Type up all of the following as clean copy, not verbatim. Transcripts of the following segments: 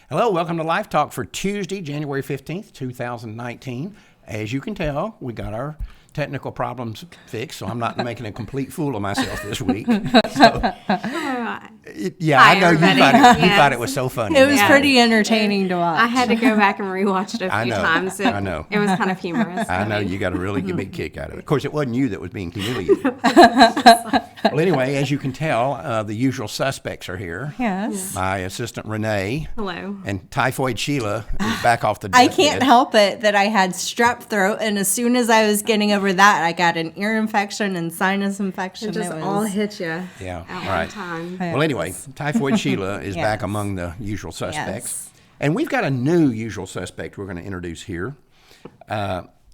Hello, welcome to LifeTalk for Tuesday, January 15th, 2019. As you can tell, we got our technical problems fixed, so I'm not making a complete fool of myself this week. So, yeah, Hi, I know you thought it was so funny. It was pretty entertaining to watch. I had to go back and rewatch it a few times. I know. It was kind of humorous. I know you got a really big kick out of it. Of course, it wasn't you that was being humiliated. Well, anyway, as you can tell, the usual suspects are here. Yes. My assistant Renee. Hello. And Typhoid Sheila is back off the deathbed. I can't help it that I had strep throat, and as soon as I was getting over that, I got an ear infection and sinus infection. It just all hit you. Yeah, at right. one time. Well, anyway, Typhoid Sheila is back among the usual suspects. And we've got a new usual suspect we're going to introduce here.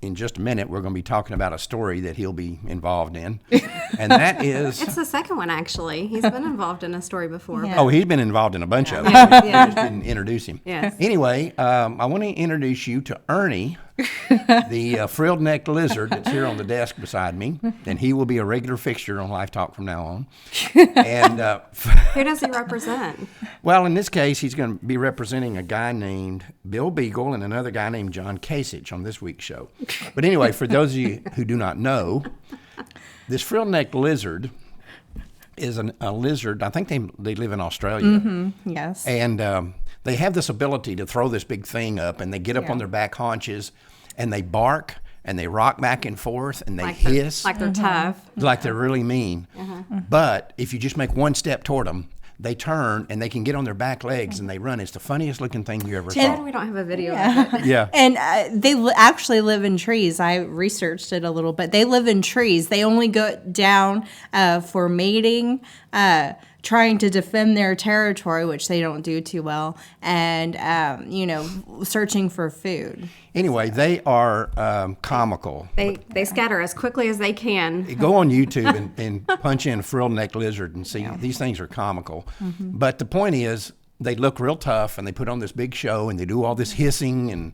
In just a minute, we're going to be talking about a story that he'll be involved in. And that is... It's the second one, actually. He's been involved in a story before. Oh, he's been involved in a bunch of them. Yeah. I just didn't introduce him. Yes. Anyway, I want to introduce you to Ernie, the frilled-necked lizard that's here on the desk beside me. And he will be a regular fixture on Life Talk from now on. And Who does he represent? well, in this case, he's going to be representing a guy named Bill Beagle and another guy named John Kasich on this week's show. But anyway, for those of you who do not know, this frill-necked lizard is a lizard. I think they live in Australia. Mm-hmm. Yes. And they have this ability to throw this big thing up, and they get up on their back haunches, and they bark, and they rock back and forth, and they hiss. Like they're tough. Like they're really mean. But if you just make one step toward them, they turn, and they can get on their back legs, and they run. It's the funniest looking thing you ever saw. We don't have a video of it. Yeah. And they actually live in trees. I researched it a little bit. They live in trees. They only go down for mating, trying to defend their territory, which they don't do too well, and, searching for food. Anyway, they are comical. They scatter as quickly as they can. Go on YouTube and punch in frill-necked lizard and see. These things are comical. But the point is, they look real tough, and they put on this big show, and they do all this hissing, and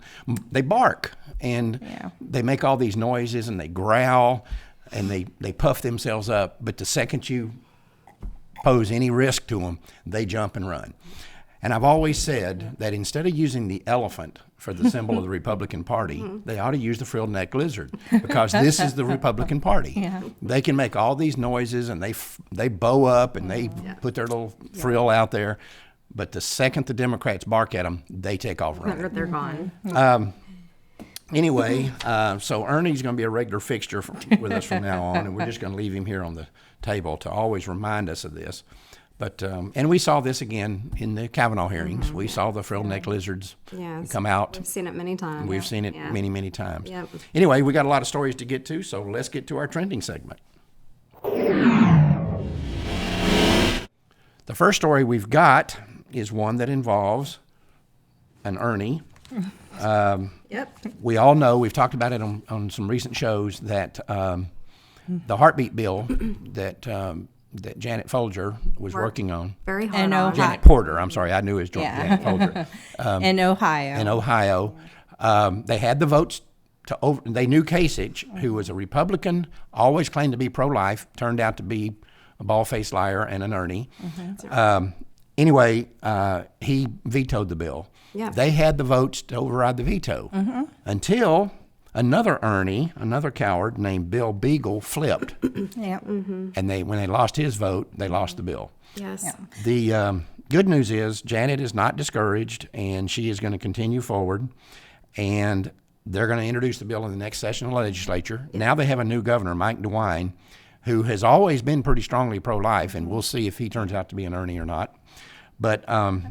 they bark, and they make all these noises, and they growl, and they puff themselves up. But the second you pose any risk to them, they jump and run. And I've always said that instead of using the elephant for the symbol of the Republican Party, they ought to use the frilled-necked lizard, because this is the Republican Party. They can make all these noises, and they bow up, and they put their little frill out there. But the second the Democrats bark at them, they take off running. They're gone. Anyway, so Ernie's going to be a regular fixture with us from now on, and we're just going to leave him here on the table to always remind us of this. But and we saw this again in the Kavanaugh hearings. We saw the frill-necked lizards come out. We've seen it many times. We've seen it many, many times. Yep. Anyway, we got a lot of stories to get to, so let's get to our trending segment. The first story we've got is one that involves an Ernie. We all know, we've talked about it on some recent shows, that the heartbeat bill that Janet Folger was working on. Very hard on. Janet Porter, I'm sorry, I knew it was Janet Folger. In Ohio. In Ohio. They had the votes they knew Kasich, who was a Republican, always claimed to be pro-life, turned out to be a bald-faced liar and an Ernie. Anyway, he vetoed the bill. They had the votes to override the veto until another Ernie, another coward named Bill Beagle, flipped. And when they lost his vote, they lost the bill. The good news is Janet is not discouraged, and she is going to continue forward. And they're going to introduce the bill in the next session of the legislature. Now they have a new governor, Mike DeWine, who has always been pretty strongly pro-life, and we'll see if he turns out to be an Ernie or not. But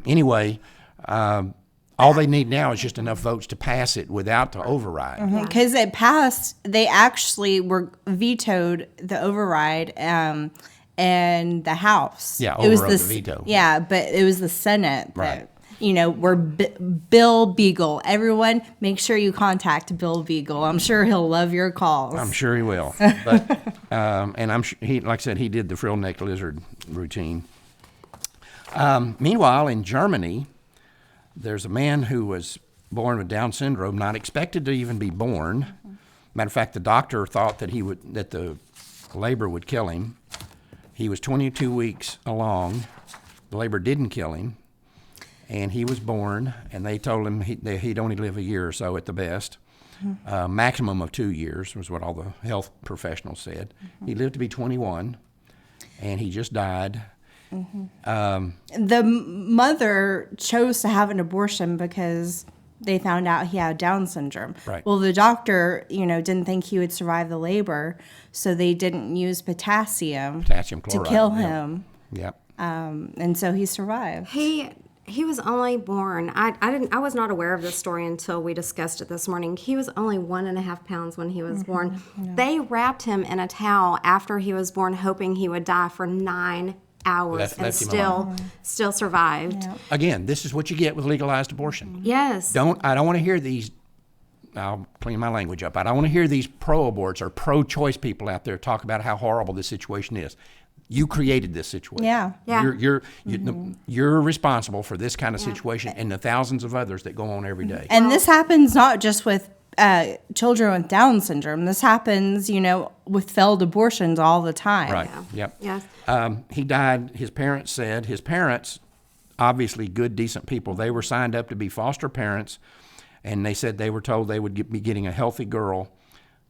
anyway, all they need now is just enough votes to pass it without the override. Because it passed, they actually vetoed the override and the House. Yeah, overrode the veto. Yeah, but it was the Senate Right. that, we're Bill Beagle. Everyone, make sure you contact Bill Beagle. I'm sure he'll love your calls. I'm sure he will. But and I'm sure like I said, he did the frill-necked lizard routine. Meanwhile, in Germany, there's a man who was born with Down syndrome, not expected to even be born. Matter of fact, the doctor thought that the labor would kill him. He was 22 weeks along. The labor didn't kill him. and he was born, and they told him he'd only live a year or so at the best. Maximum of 2 years was what all the health professionals said. He lived to be 21, and he just died. The mother chose to have an abortion because they found out he had Down syndrome. Right. Well, the doctor, didn't think he would survive the labor, so they didn't use potassium Potassium to chloride. kill yeah. him. Yep. And so he survived. He was only born. I was not aware of this story until we discussed it this morning. He was only 1.5 pounds when he was born. They wrapped him in a towel after he was born, hoping he would die for 9 hours, and Left him still survived. Yeah. Again, this is what you get with legalized abortion. Yes. I don't want to hear these. I'll clean my language up. I don't want to hear these pro-aborts or pro-choice people out there talk about how horrible this situation is. You created this situation. Yeah. Yeah. You're responsible for this kind of situation and the thousands of others that go on every day. And this happens not just with children with Down syndrome. This happens, with failed abortions all the time. Right. Yeah. Yep. Yes. He died. His parents, obviously good, decent people, they were signed up to be foster parents, and they said they were told they would be getting a healthy girl.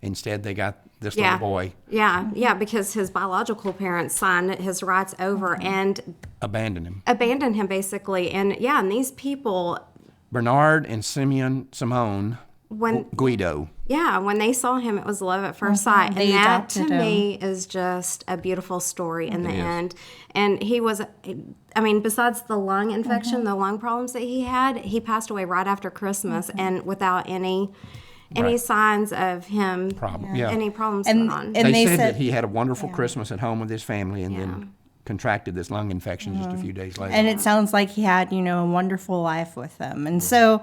Instead, they got this little boy. Yeah, because his biological parents signed his rights over and Abandoned him. abandoned him, basically. And these people, Bernard and Simone when Guido. when they saw him, it was love at first sight. They And that, to adopted him. me, is just a beautiful story in the It is. end. And he was, besides the lung infection, the lung problems that he had, he passed away right after Christmas and without any Right. signs of him, Problem. Yeah. any problems And- going on. and They they said said- that he had a wonderful Christmas at home with his family and then contracted this lung infection just a few days later. And it sounds like he had, a wonderful life with them. And so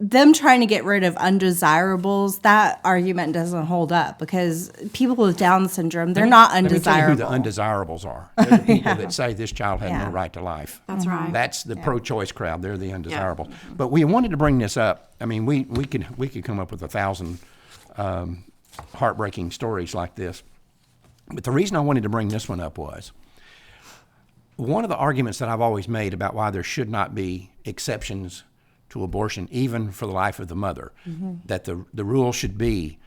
them trying to get rid of undesirables, that argument doesn't hold up because people with Down syndrome, they're not Let me tell you undesirable. who the undesirables are. They're the people that say this child had Yeah. no right to life. That's right. That's the pro-choice crowd. They're the undesirables. But we wanted to bring this up. We could come up with 1,000 heartbreaking stories like this. But the reason I wanted to bring this one up was one of the arguments that I've always made about why there should not be exceptions to abortion, even for the life of the mother, that the rule should be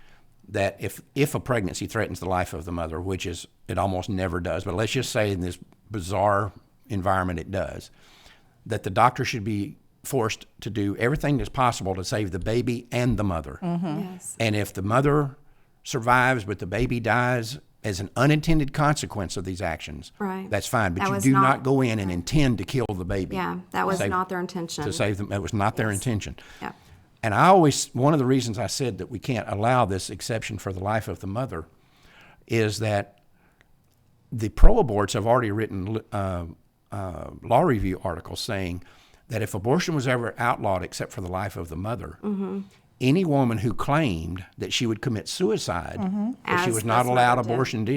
that if a pregnancy threatens the life of the mother, which is it almost never does, but let's just say in this bizarre environment it does, that the doctor should be forced to do everything that's possible to save the baby and the mother. Yes. And if the mother survives but the baby dies as an unintended consequence of these actions, Right. that's fine. But That you was do not- not go in and intend to kill the baby. Yeah, that was Save- not their intention. To save them. That was not their intention. Yeah. And one of the reasons I said that we can't allow this exception for the life of the mother is that the pro-aborts have already written law review articles saying that if abortion was ever outlawed except for the life of the mother, any woman who claimed that she would commit suicide if she As was not this allowed mother did. abortion,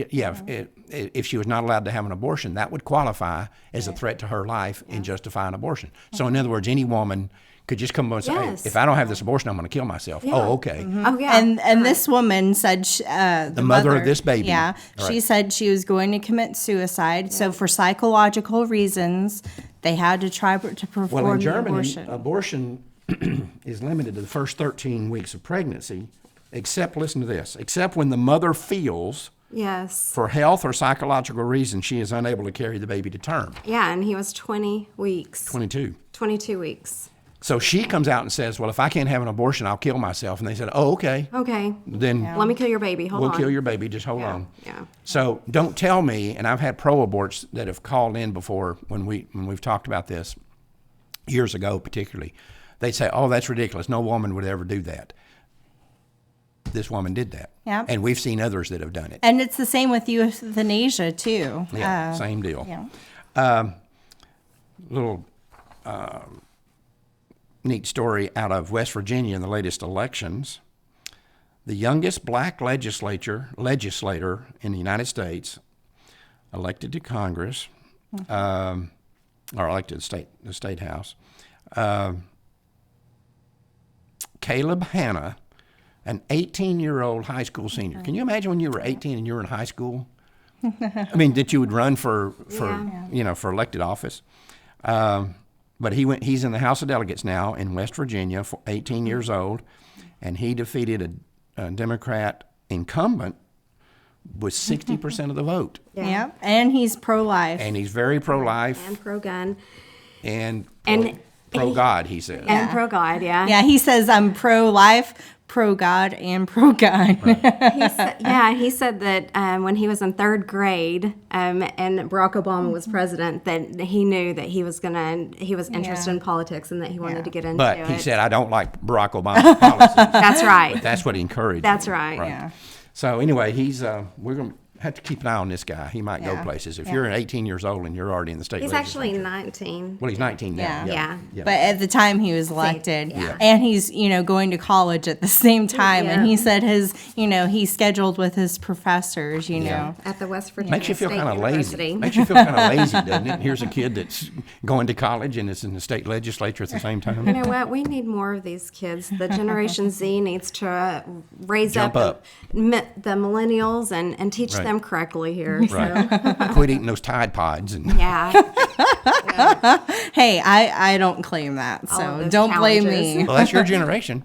if she was not allowed to have an abortion, that would qualify as a threat to her life and justify an abortion. So in other words, any woman could just come and say, Yes. if I don't have this abortion, I'm going to kill myself. Oh, okay. Oh, yeah. And this woman said the mother of this baby. Yeah, she Right. said she was going to commit suicide. So for psychological reasons, they had to try to perform Well, in the Germany, abortion. abortion is limited to the first 13 weeks of pregnancy, except, listen to this, except when the mother feels yes. for health or psychological reasons she is unable to carry the baby to term. Yeah, and he was 20 weeks. 22. 22 weeks. So she comes out and says, well, if I can't have an abortion, I'll kill myself. And they said, oh, okay. Okay. Then Let me kill your baby. Hold we'll on. kill your baby. Just hold on. Yeah. So don't tell me, and I've had pro-aborts that have called in before when we've talked about this years ago particularly. They say, oh, that's ridiculous. No woman would ever do that. This woman did that. Yeah. And we've seen others that have done it. And it's the same with euthanasia too. Yeah, same deal. Yeah. Little neat story out of West Virginia in the latest elections. The youngest black legislator in the United States elected to Congress, or elected to the state house, Caleb Hanna, an 18-year-old high school senior. Can you imagine when you were 18 and you were in high school? I mean, that you would run for elected office. But he's in the House of Delegates now in West Virginia, 18 years old, and he defeated a Democrat incumbent with 60% of the vote. Yeah. And he's pro-life. And he's very pro-life And pro-gun. and And pro-God, he says. And pro-God, yeah. Yeah, he says I'm pro-life, pro-God, and pro-gun. He said that when he was in third grade and Barack Obama was president, that he knew that he was interested in politics and that he wanted to get into But it. he said, I don't like Barack Obama's policies. That's right. But that's what he encouraged. That's right. Yeah. So anyway, we're going to have to keep an eye on this guy. He might go places. If you're 18 years old and you're already in the state He's legislature. actually 19. Well, he's 19 now. Yeah. Yeah. But at the time he was elected, Yeah. and he's, going to college at the same time. And he said he's scheduled with his professors, At the West Virginia Makes you feel State kind of University. lazy. Makes you feel kind of lazy, doesn't it? Here's a kid that's going to college and is in the state legislature at the same time. You know what? We need more of these kids. The Generation Z needs to raise Jump up the millennials and teach Right. them correctly here. So, Right. Quit eating those Tide Pods. And yeah. Hey, I don't claim that, of so those don't blame challenges. me. well, that's your generation.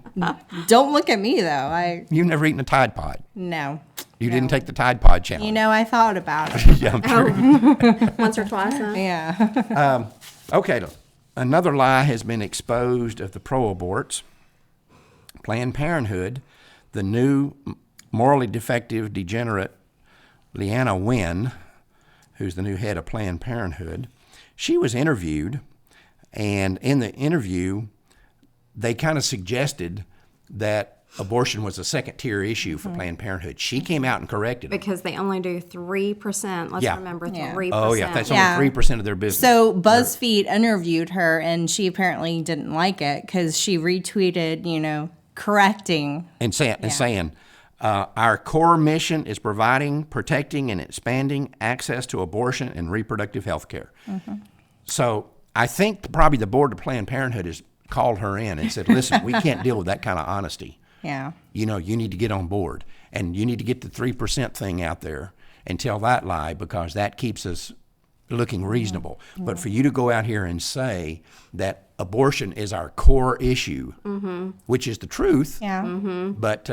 Don't look at me though. You've never eaten a Tide Pod. No. You didn't take the Tide Pod challenge. I thought about it. Yeah, I'm sure. Once or twice, huh? Yeah. Okay, another lie has been exposed of the pro-aborts. Planned Parenthood, the new morally defective, degenerate Leanna Wen, who's the new head of Planned Parenthood, she was interviewed, and in the interview, they kind of suggested that abortion was a second-tier issue for Planned Parenthood. She came out and corrected it. Because they only do 3%. Let's Yeah. remember Yeah. 3%. Oh, yeah, that's Yeah. only 3% of their business. So BuzzFeed interviewed her, and she apparently didn't like it because she retweeted, correcting. and saying our core mission is providing, protecting, and expanding access to abortion and reproductive health care. So I think probably the board of Planned Parenthood has called her in and said, listen, we can't deal with that kind of honesty. Yeah. You need to get on board, and you need to get the 3% thing out there and tell that lie, because that keeps us looking reasonable. But for you to go out here and say that abortion is our core issue, which is the truth, Yeah. but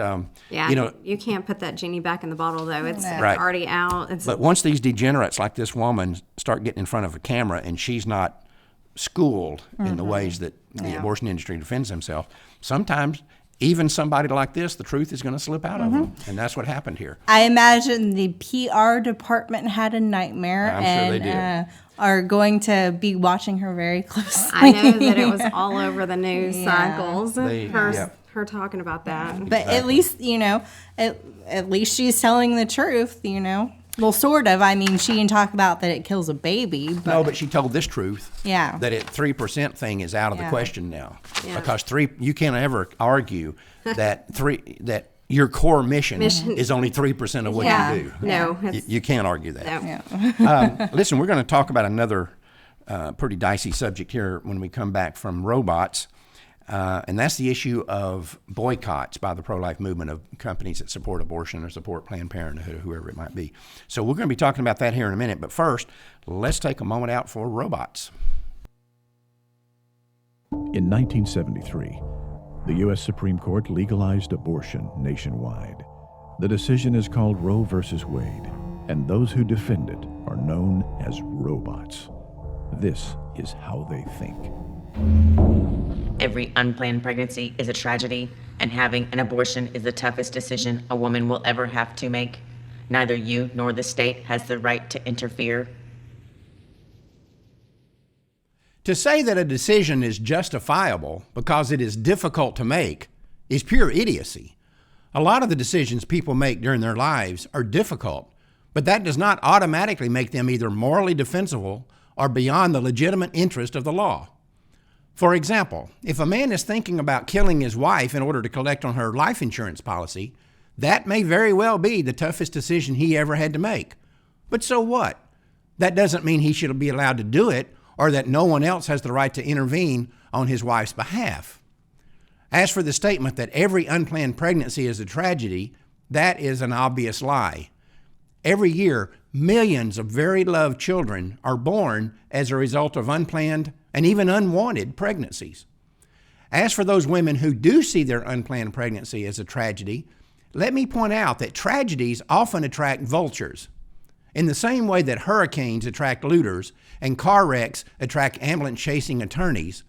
Yeah, you can't put that genie back in the bottle, though. It's Right. already out. But once these degenerates like this woman start getting in front of a camera and she's not schooled in the ways that the abortion industry defends themselves, sometimes even somebody like this, the truth is going to slip out of them. And that's what happened here. I imagine the PR department had a nightmare I'm sure they and are going to be watching her very closely. I know that it was all over the news cycles. Yeah. Her talking about that. But at least, at least she's telling the truth, Well, sort of. I mean, she didn't talk about that it kills a baby. But No, but she told this truth. Yeah. That 3% thing is out of the Yeah. question now. Yeah. Because you can't ever argue that your core mission is only 3% of what Yeah. you do. No, You can't argue that. no. Listen, we're going to talk about another pretty dicey subject here when we come back from RoeBots, and that's the issue of boycotts by the pro-life movement of companies that support abortion or support Planned Parenthood or whoever it might be. So we're going to be talking about that here in a minute, but first, let's take a moment out for RoeBots. In 1973, the U.S. Supreme Court legalized abortion nationwide. The decision is called Roe versus Wade, and those who defend it are known as RoeBots. This is how they think. Every unplanned pregnancy is a tragedy, and having an abortion is the toughest decision a woman will ever have to make. Neither you nor the state has the right to interfere. To say that a decision is justifiable because it is difficult to make is pure idiocy. A lot of the decisions people make during their lives are difficult, but that does not automatically make them either morally defensible or beyond the legitimate interest of the law. For example, if a man is thinking about killing his wife in order to collect on her life insurance policy, that may very well be the toughest decision he ever had to make. But so what? That doesn't mean he should be allowed to do it, or that no one else has the right to intervene on his wife's behalf. As for the statement that every unplanned pregnancy is a tragedy, that is an obvious lie. Every year, millions of very loved children are born as a result of unplanned and even unwanted pregnancies. As for those women who do see their unplanned pregnancy as a tragedy, let me point out that tragedies often attract vultures. In the same way that hurricanes attract looters and car wrecks attract ambulance-chasing attorneys,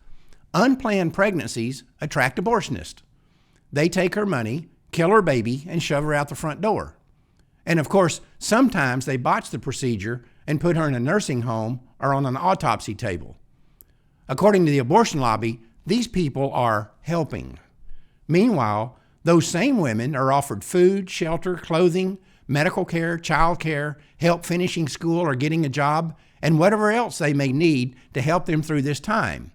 unplanned pregnancies attract abortionists. They take her money, kill her baby, and shove her out the front door. And of course, sometimes they botch the procedure and put her in a nursing home or on an autopsy table. According to the abortion lobby, these people are helping. Meanwhile, those same women are offered food, shelter, clothing, medical care, child care, help finishing school or getting a job, and whatever else they may need to help them through this time.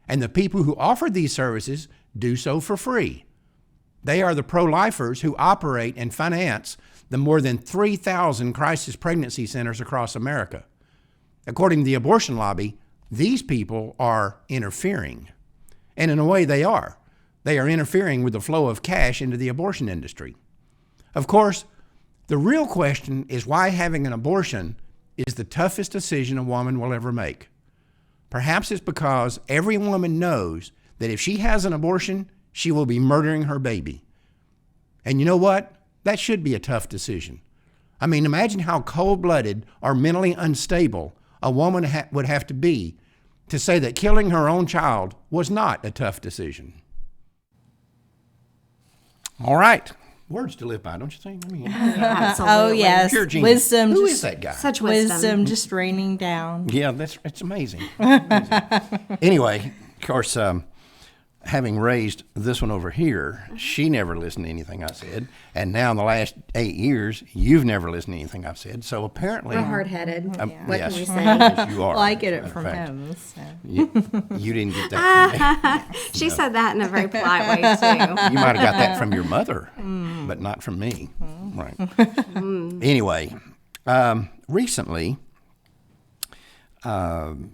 And the people who offer these services do so for free. They are the pro-lifers who operate and finance the more than 3,000 crisis pregnancy centers across America. According to the abortion lobby, these people are interfering. And in a way they are. They are interfering with the flow of cash into the abortion industry. Of course, the real question is why having an abortion is the toughest decision a woman will ever make. Perhaps it's because every woman knows that if she has an abortion, she will be murdering her baby. And you know what? That should be a tough decision. I mean, imagine how cold-blooded or mentally unstable a woman would have to be to say that killing her own child was not a tough decision. All right. Words to live by, don't you think? I mean, Absolutely. Oh, yes. pure genius. Wisdom. Who just, is that guy? Such wisdom. wisdom just raining down. Yeah, it's amazing. Amazing. Anyway, of course, having raised this one over here, she never listened to anything I said. And now in the last 8 years, you've never listened to anything I've said. So apparently... We're hard-headed. What yes. can we say? Yes, you are. Well, I get as a it matter from of fact. him. So. You didn't get that from me. She said that in a very polite way, too. You might have got that from your mother, but not from me. Right. Anyway, recently, golly,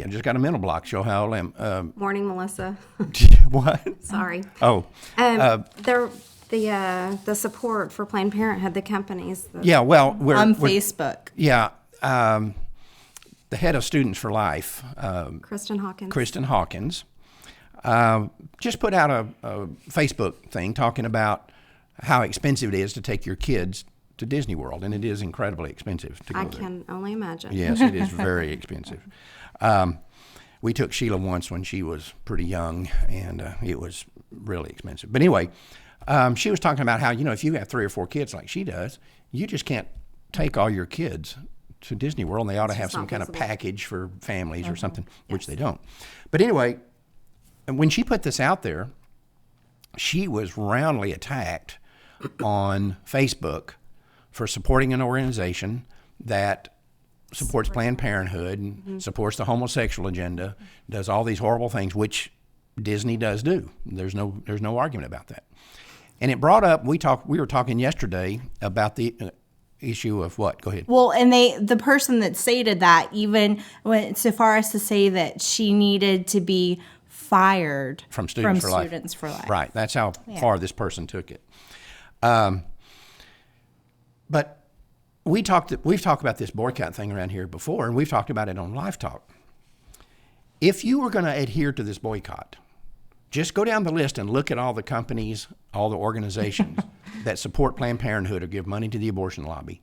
I just got a mental block. Show how old I am. Morning, Melissa. What? Sorry. Oh, The support for Planned Parenthood, the companies. yeah. Well, On Facebook. Yeah. The head of Students for Life, Kristen Hawkins. Kristen Hawkins, just put out a Facebook thing talking about how expensive it is to take your kids to Disney World, and it is incredibly expensive to go I there. can only imagine. Yes, it is very expensive. We took Sheila once when she was pretty young, and it was really expensive. But anyway, she was talking about how, if you have 3 or 4 kids like she does, you just can't take all your kids to Disney World, and they ought to have some kind of package for families or something, which they don't. But anyway, when she put this out there, she was roundly attacked on Facebook for supporting an organization that supports Planned Parenthood and supports the homosexual agenda, does all these horrible things, which Disney does do. There's no argument about that. And it brought up, we were talking yesterday about the issue of what? Go ahead. Well, and the person that stated that even went so far as to say that she needed to be fired From Students for Life. Students for Life. Right. That's how far this person took it. But we've talked about this boycott thing around here before, and we've talked about it on LifeTalk. If you were going to adhere to this boycott, just go down the list and look at all the companies, all the organizations that support Planned Parenthood or give money to the abortion lobby.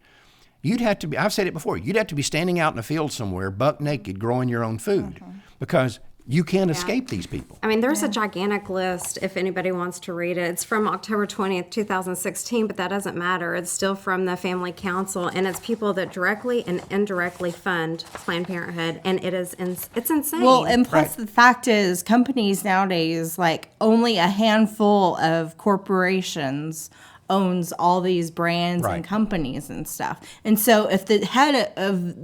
You'd have to be, I've said it before, you'd have to be standing out in a field somewhere, buck naked, growing your own food, because you can't escape these people. I mean, there's a gigantic list if anybody wants to read it. It's from October 20th, 2016, but that doesn't matter. It's still from the Family Council, and it's people that directly and indirectly fund Planned Parenthood, and it's insane. Well, and plus the fact is, companies nowadays, like only a handful of corporations owns all these brands and companies and stuff. And so if the head of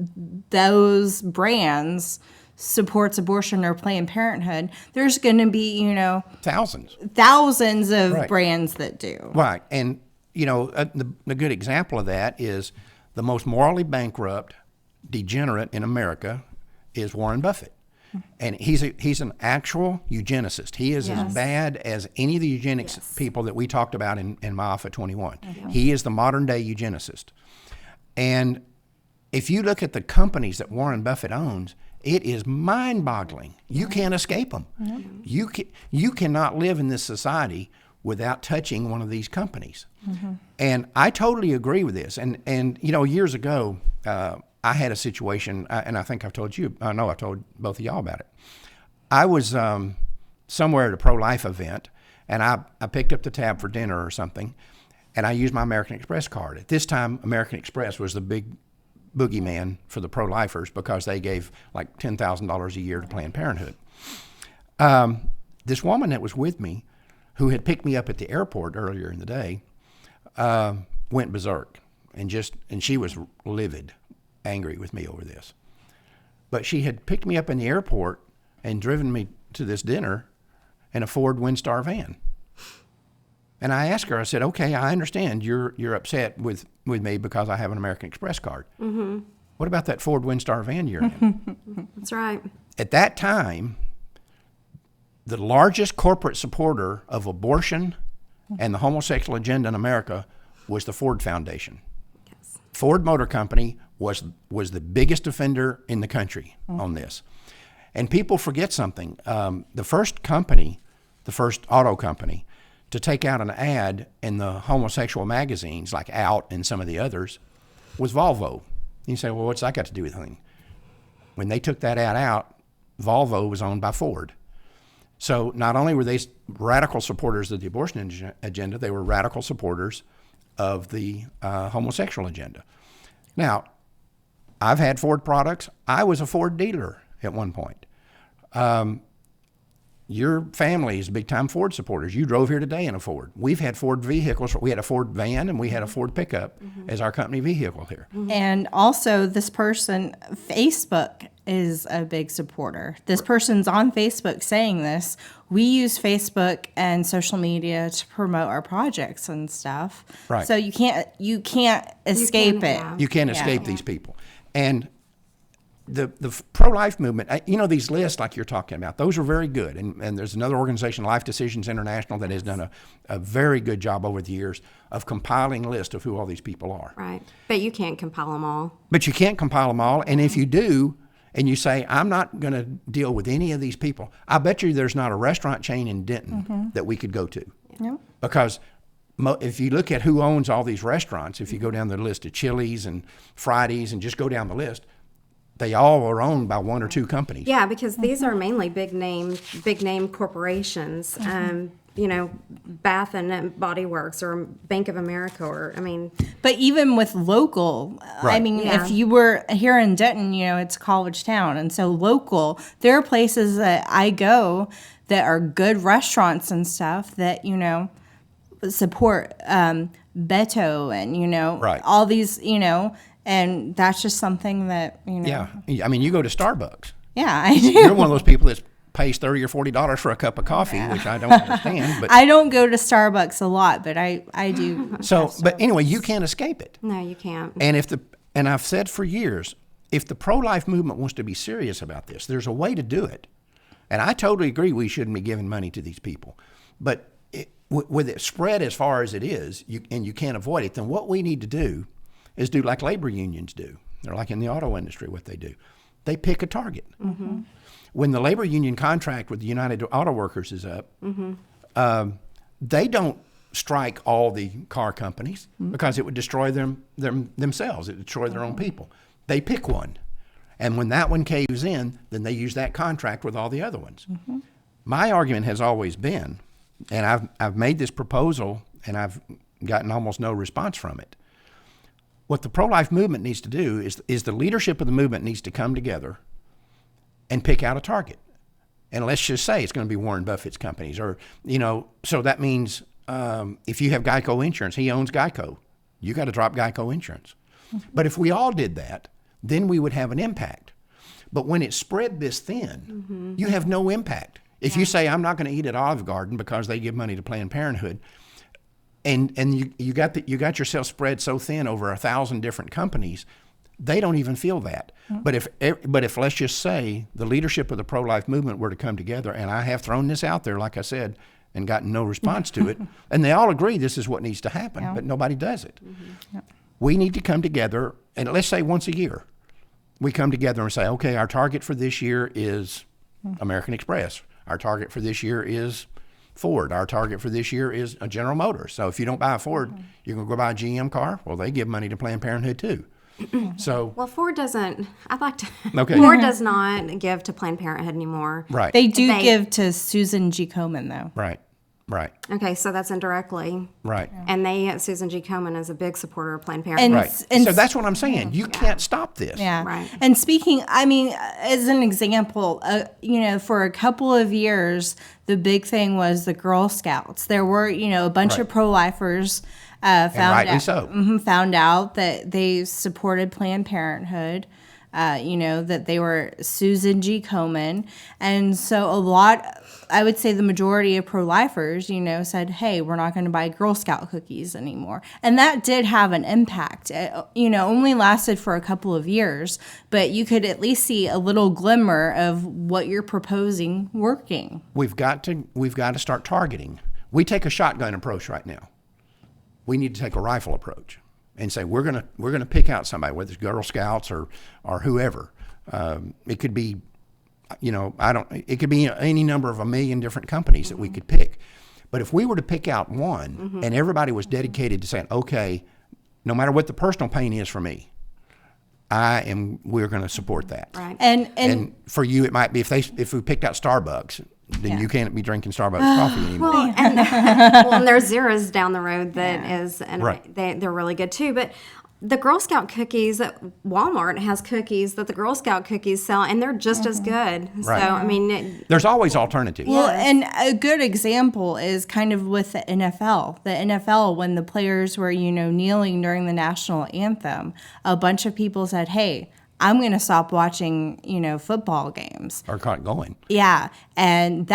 those brands supports abortion or Planned Parenthood, there's going to be, thousands of brands that do. Right. And, the good example of that is the most morally bankrupt degenerate in America is Warren Buffett. And he's an actual eugenicist. He is as bad as any of the eugenics people that we talked about in Alpha 21. He is the modern day eugenicist. And if you look at the companies that Warren Buffett owns, it is mind-boggling. You can't escape them. You cannot live in this society without touching one of these companies. And I totally agree with this. And you know, years ago, I had a situation, and I think I've told you, I know I've told both of y'all about it. I was somewhere at a pro-life event, and I picked up the tab for dinner or something, and I used my American Express card. At this time, American Express was the big boogeyman for the pro-lifers because they gave like $10,000 a year to Planned Parenthood. This woman that was with me, who had picked me up at the airport earlier in the day, went berserk, and she was livid, angry with me over this. But she had picked me up in the airport and driven me to this dinner in a Ford Windstar van. And I asked her, I said, okay, I understand you're upset with me because I have an American Express card. What about that Ford Windstar van you're in? That's right. At that time, the largest corporate supporter of abortion and the homosexual agenda in America was the Ford Foundation. Yes. Ford Motor Company was the biggest offender in the country on this. And people forget something. The first auto company to take out an ad in the homosexual magazines like Out and some of the others was Volvo. You say, well, what's that got to do with anything? When they took that ad out, Volvo was owned by Ford. So not only were they radical supporters of the abortion agenda, they were radical supporters of the homosexual agenda. Now, I've had Ford products. I was a Ford dealer at one point. Your family is big-time Ford supporters. You drove here today in a Ford. We've had Ford vehicles. We had a Ford van and we had a Ford pickup as our company vehicle here. And also, this person, Facebook is a big supporter. This person's on Facebook saying this. We use Facebook and social media to promote our projects and stuff. Right. So you can't escape it. yeah. You can't escape these people. And the pro-life movement, you know, these lists like you're talking about, those are very good. And there's another organization, Life Decisions International, that has done a very good job over the years of compiling a list of who all these people are. Right. But you can't compile them all. But you can't compile them all. And if you do, and you say, I'm not going to deal with any of these people, I bet you there's not a restaurant chain in Denton that we could go to. Yeah. Because if you look at who owns all these restaurants, if you go down the list of Chili's and Fridays and just go down the list, they all are owned by one or two companies. Yeah, because these are mainly big name corporations. You know, Bath and Body Works or Bank of America, or But even with local, I Right. mean, Yeah. if you were here in Denton, you know, it's a college town. And so local, there are places that I go that are good restaurants and stuff that, you know, support Beto and, you know, Right. all these, you know, and that's just something that, you know. Yeah. I mean, you go to Starbucks. Yeah, I do. You're one of those people that pays $30 or $40 for a cup of coffee, which I don't understand. But I don't go to Starbucks a lot, but I do. but anyway, you can't escape it. no, you can't. And I've said for years, if the pro-life movement wants to be serious about this, there's a way to do it. And I totally agree we shouldn't be giving money to these people. But with it spread as far as it is, and you can't avoid it, then what we need to do is do like labor unions do. They're like in the auto industry, what they do. They pick a target. When the labor union contract with the United Auto Workers is up, they don't strike all the car companies because it would destroy themselves. It would destroy their own people. They pick one. And when that one caves in, then they use that contract with all the other ones. My argument has always been, and I've made this proposal and I've gotten almost no response from it. What the pro-life movement needs to do is the leadership of the movement needs to come together and pick out a target. And let's just say it's going to be Warren Buffett's companies, or, you know, so that means if you have Geico insurance, he owns Geico. You got to drop Geico insurance. But if we all did that, then we would have an impact. But when it's spread this thin, you have no impact. If you say, I'm not going to eat at Olive Garden because they give money to Planned Parenthood, and you got yourself spread so thin over 1,000 different companies, They don't even feel that. But if let's just say the leadership of the pro-life movement were to come together, and I have thrown this out there, like I said, and gotten no response to it, and they all agree this is what needs to happen, but nobody does it. We need to come together, and let's say once a year, we come together and say, okay, our target for this year is American Express. Our target for this year is Ford. Our target for this year is a General Motors. So if you don't buy a Ford, you're going to go buy a GM car? Well, they give money to Planned Parenthood too. So Well, Ford doesn't. I'd like to. Okay. Ford does not give to Planned Parenthood anymore. right, They do They- give to Susan G. Komen, though. right. Okay, so that's indirectly. Right. And Susan G. Komen is a big supporter of Planned Parenthood. And- Right. and- So that's what I'm saying. You can't stop this. Yeah. Right. And speaking, I mean, as an example, for a couple of years, the big thing was the Girl Scouts. There were, a bunch Right. of pro-lifers rightly so. found out that they supported Planned Parenthood. That they were Susan G. Komen. And so I would say the majority of pro-lifers, said, hey, we're not going to buy Girl Scout cookies anymore. And that did have an impact. It, only lasted for a couple of years, but you could at least see a little glimmer of what you're proposing working. We've got to start targeting. We take a shotgun approach right now. We need to take a rifle approach and say we're gonna pick out somebody, whether it's Girl Scouts or whoever. It could be, it could be any number of a million different companies that we could pick. But if we were to pick out one and everybody was dedicated to saying, okay, no matter what the personal pain is for me, we're going to support that. Right. And for you, it might be if we picked out Starbucks, then you can't be drinking Starbucks coffee anymore. Well, and there's Zeros down the road that is, and Right. they're really good too. But the Girl Scout cookies, Walmart has cookies that the Girl Scout cookies sell, and they're just as good. Right. So, I mean, There's always alternatives. Well, and a good example is kind of with the NFL. The NFL, when the players were, kneeling during the national anthem, a bunch of people said, hey, I'm going to stop watching, football games. Or caught going. Yeah. And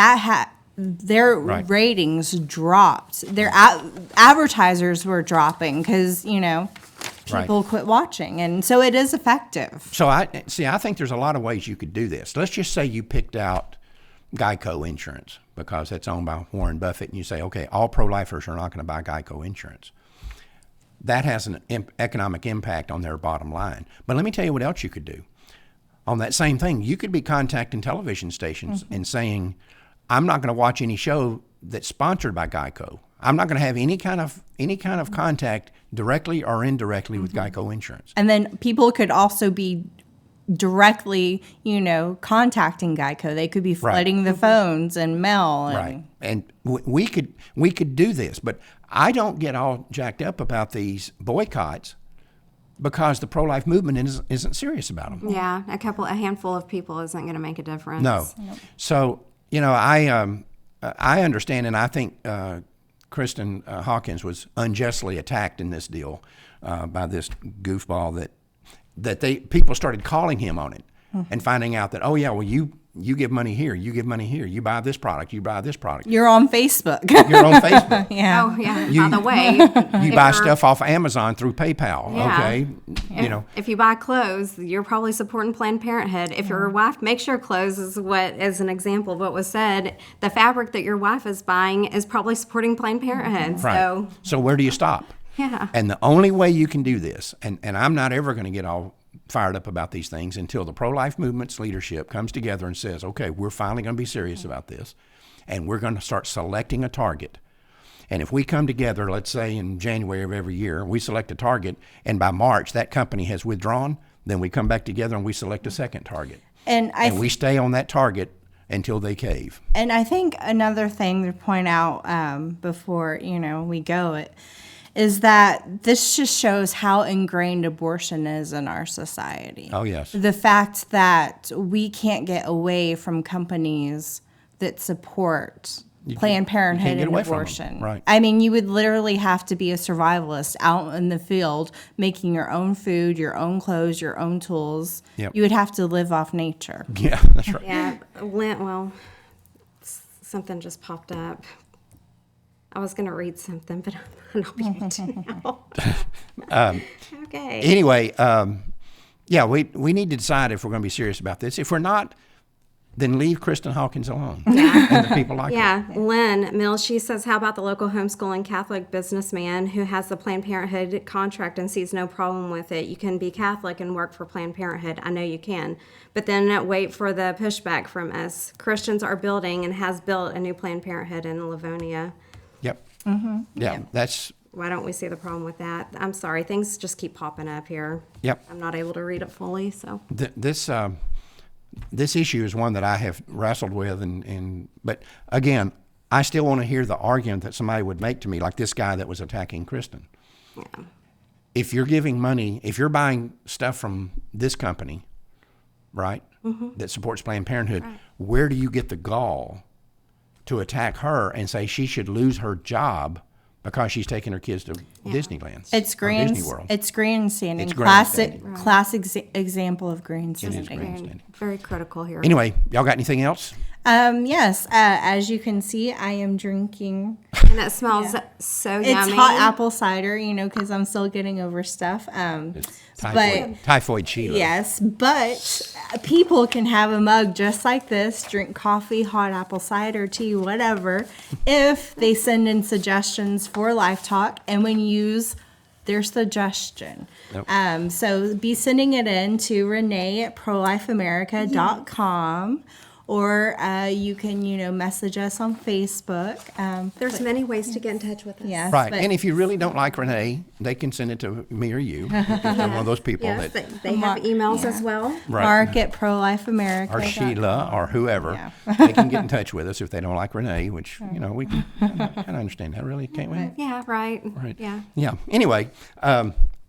their Right. ratings dropped. Their advertisers were dropping because, people quit watching. And so it is effective. So I think there's a lot of ways you could do this. Let's just say you picked out Geico Insurance because it's owned by Warren Buffett, and you say, okay, all pro-lifers are not going to buy Geico Insurance. That has an economic impact on their bottom line. But let me tell you what else you could do. On that same thing, you could be contacting television stations and saying, I'm not going to watch any show that's sponsored by Geico. I'm not going to have any kind of contact directly or indirectly with Geico Insurance. And then people could also be directly, contacting Geico. They could be flooding the phones and mail. And, Right. And we could do this, but I don't get all jacked up about these boycotts because the pro-life movement isn't serious about them. yeah, a handful of people isn't going to make a difference. No. So, I understand, and I think Kristen Hawkins was unjustly attacked in this deal by this goofball that people started calling him on it and finding out that, oh yeah, well you give money here, you give money here, you buy this product, you buy this product. You're on Facebook. You're on Facebook. Yeah. Oh, yeah. By the way, You buy stuff off Amazon through PayPal. Yeah. Okay. If you buy clothes, you're probably supporting Planned Parenthood. If your wife makes your clothes, as an example of what was said, the fabric that your wife is buying is probably supporting Planned Parenthood. Right. So where do you stop? Yeah. And the only way you can do this, and I'm not ever going to get all fired up about these things until the pro-life movement's leadership comes together and says, okay, we're finally going to be serious about this, and we're going to start selecting a target. And if we come together, let's say in January of every year, we select a target, and by March that company has withdrawn, then we come back together and we select a second target. And we stay on that target until they cave. And I think another thing to point out before we go is that this just shows how ingrained abortion is in our society. Oh yes. The fact that we can't get away from companies that support Planned Parenthood get and away from them. abortion. Right. I mean, you would literally have to be a survivalist out in the field, making your own food, your own clothes, your own tools. Yep. You would have to live off nature. Yeah, that's right. Yeah. Well, something just popped up. I was going to read something, but I'm not going to now. Okay. Anyway, Yeah, we need to decide if we're going to be serious about this. If we're not, then leave Kristen Hawkins alone and the people like her. Yeah, Lynn Mills, she says, how about the local homeschooling Catholic businessman who has the Planned Parenthood contract and sees no problem with it? You can be Catholic and work for Planned Parenthood. I know you can. But then wait for the pushback from us. Christians are building and has built a new Planned Parenthood in Livonia. Yep. Yeah, that's... Why don't we see the problem with that? I'm sorry, things just keep popping up here. Yep. I'm not able to read it fully, so. This issue is one that I have wrestled with, but again, I still want to hear the argument that somebody would make to me, like this guy that was attacking Kristen. Yeah. If you're giving money, if you're buying stuff from this company, right, that supports Planned Parenthood, where do you get the gall to attack her and say she should lose her job because she's taking her kids to Disneyland? It's Disney World. It's grandstanding. It's Classic grandstanding. example of grandstanding. It is grandstanding. Very critical here. Anyway, y'all got anything else? Yes. As you can see, I am drinking. And it smells so yummy. It's hot apple cider, because I'm still getting over stuff. Typhoid Sheila. Yes, but people can have a mug just like this, drink coffee, hot apple cider, tea, whatever, if they send in suggestions for LifeTalk and when you use their suggestion. Yep. So be sending it in to Renee at prolifeamerica.com. Or you can, message us on Facebook. There's many ways to get in touch with us. Yes, Right, but- and if you really don't like Renee, they can send it to me or you. If they're one of those people Yes, that, they have emails as well. right, Mark at prolifeamerica. or Sheila or whoever, Yeah. they can get in touch with us if they don't like Renee, which, we can kind of understand that, really, can't we? Yeah, right. Right. Yeah. Yeah, anyway,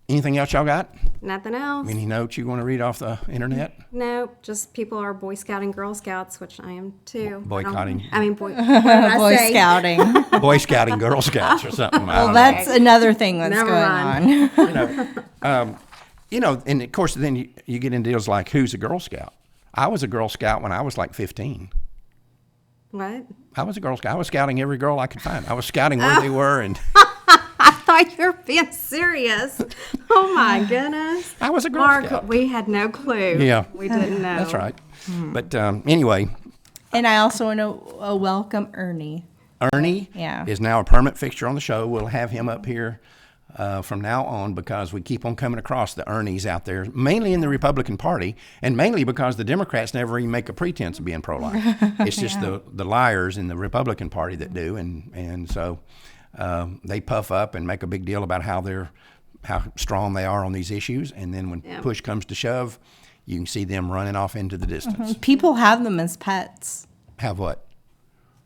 anything else y'all got? Nothing else. Any notes you want to read off the internet? No, just people are Boy Scouting Girl Scouts, which I am too. Boycotting. What did I Boy say? Scouting. Boy Scouting, Girl Scouts or something. I don't know. That's another thing that's Never going mind. on. And of course, then you get into deals like, who's a Girl Scout? I was a Girl Scout when I was like 15. What? I was a Girl Scout. I was scouting every girl I could find. I was scouting where they were, and I thought you were being serious. Oh my goodness. I was a Girl Mark, Scout. we had no clue. Yeah. We didn't know. That's right. But anyway, And I also want to welcome Ernie. Ernie Yeah. is now a permanent fixture on the show. We'll have him up here from now on because we keep on coming across the Ernies out there, mainly in the Republican Party, and mainly because the Democrats never even make a pretense of being pro-life. It's just the liars in the Republican Party that do, and so they puff up and make a big deal about how strong they are on these issues, and then when push comes to shove, you can see them running off into the distance. People have them as pets. Have what?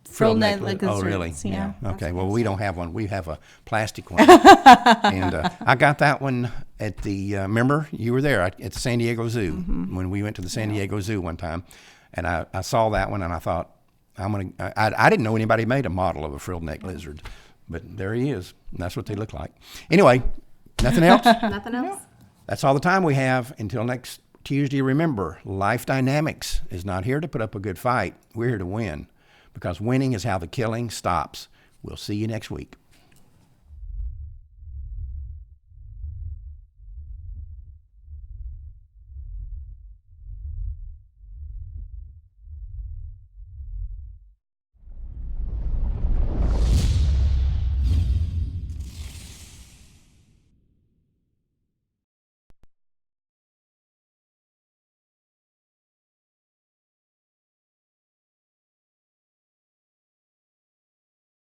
Frilled neck neck lizard. Oh, really? lizards, yeah. Okay. Well, we don't have one. We have a plastic one. And I got that one at the, remember, you were there at the San Diego Zoo when we went to the San Diego Zoo one time. And I saw that one and I thought, I didn't know anybody made a model of a frilled neck lizard. But there he is. And that's what they look like. Anyway, nothing else? Nothing else? That's all the time we have. Until next Tuesday, remember, Life Dynamics is not here to put up a good fight. We're here to win, because winning is how the killing stops. We'll see you next week.